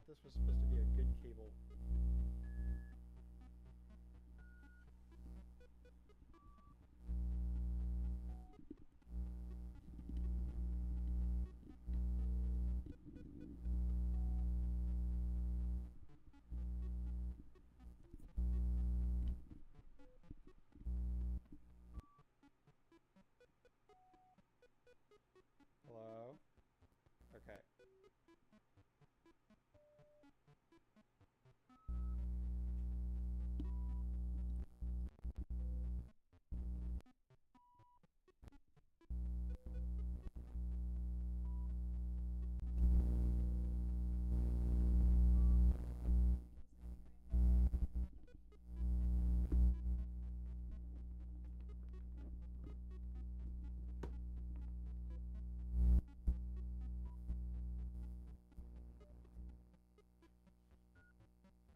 thought this was supposed to be a good cable. Hello? Okay.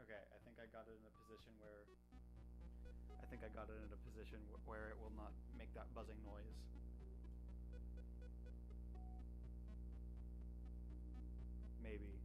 Okay, I think I got it in a position where it will not make that buzzing noise. Maybe.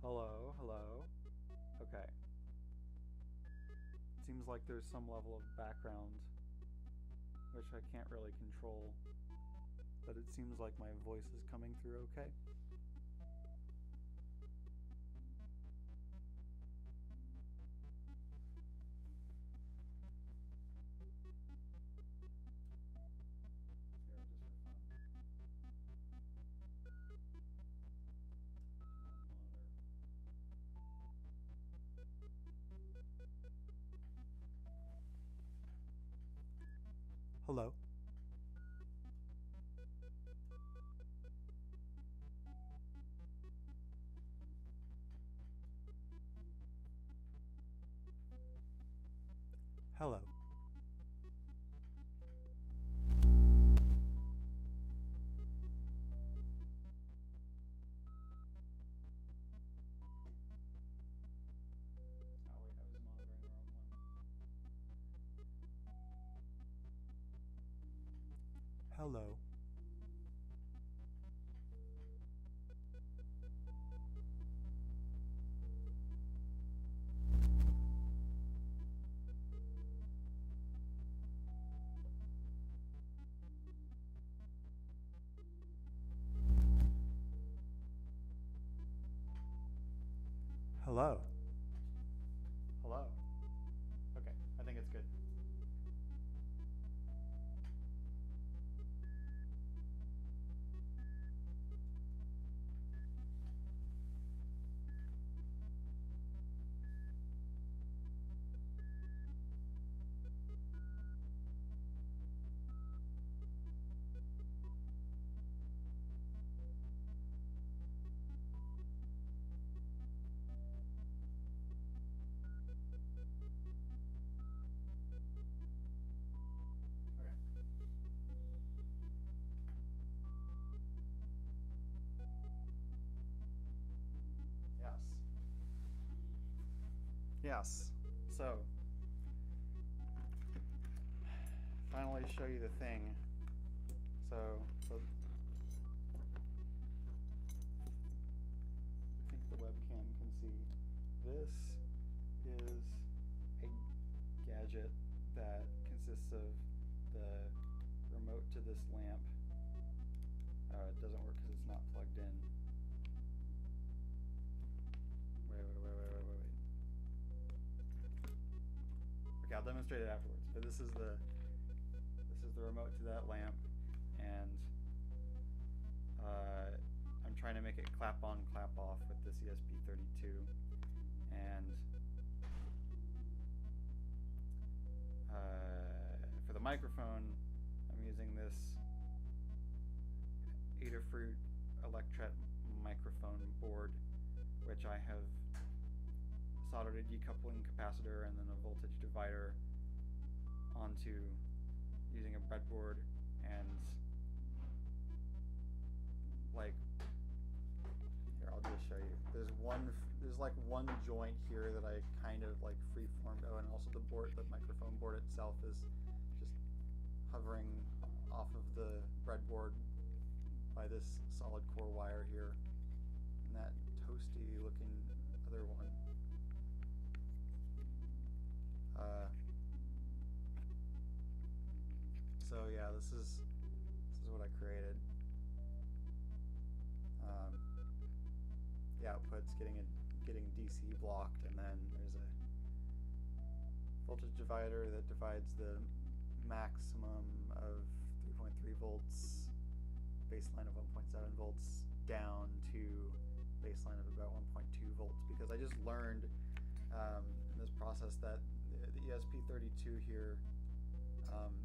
Hello, hello. Okay. Seems like there's some level of background, which I can't really control, but it seems like my voice is coming through okay. Hello. Hello. Oh wait, I was monitoring the wrong one. Hello. Hello. Hello. Okay, I think it's good. Okay. Yes. Yes. So, finally show you the thing. So I think the webcam can see. This is a gadget that consists of the remote to this lamp. It doesn't work because it's not plugged in. Wait. Okay, I'll demonstrate it afterwards. But this is the remote to that lamp, and I'm trying to make it clap on, clap off with this ESP32, and for the microphone, I'm using this Adafruit Electret microphone board, which I have soldered a decoupling capacitor and then a voltage divider onto using a breadboard and like here, I'll just show you. There's like one joint here that I kind of like freeformed. Oh, and also the microphone board itself is just hovering off of the breadboard by this solid core wire here, and that toasty looking other one. So yeah, this is what I created. The output's getting DC blocked, and then there's a voltage divider that divides the maximum of 3.3 volts, baseline of 1.7 volts, down to baseline of about 1.2 volts, because I just learned in this process that the ESP32 here,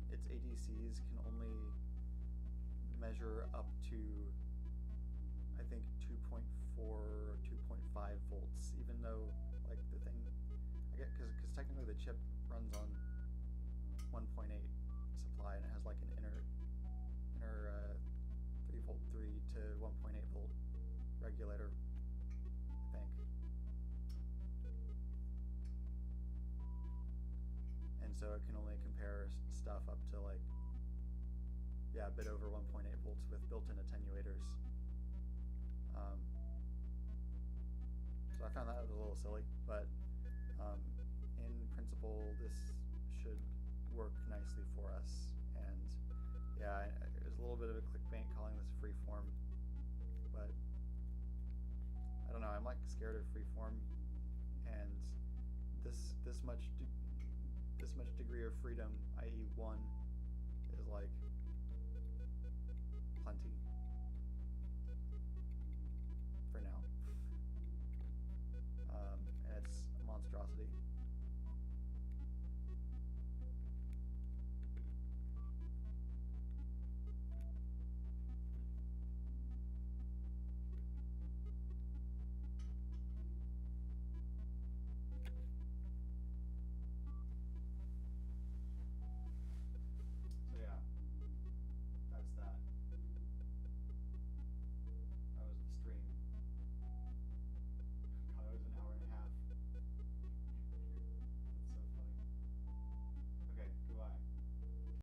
its ADCs can only measure up to, I think, 2.4 or 2.5 volts, even though like the thing, I get because technically the chip runs on 1.8 supply, and it has like an inner 3 volt 3 to 1.8 volt regulator, I think. And so it can only compare stuff up to like, yeah, a bit over 1.8 volts with built-in attenuators. So I found that a little silly, but in principle this should work nicely for us. And yeah, there's a little bit of a clickbait calling this freeform, but I don't know, I'm like scared of freeform, and this much degree of freedom, i.e. 1, is like plenty.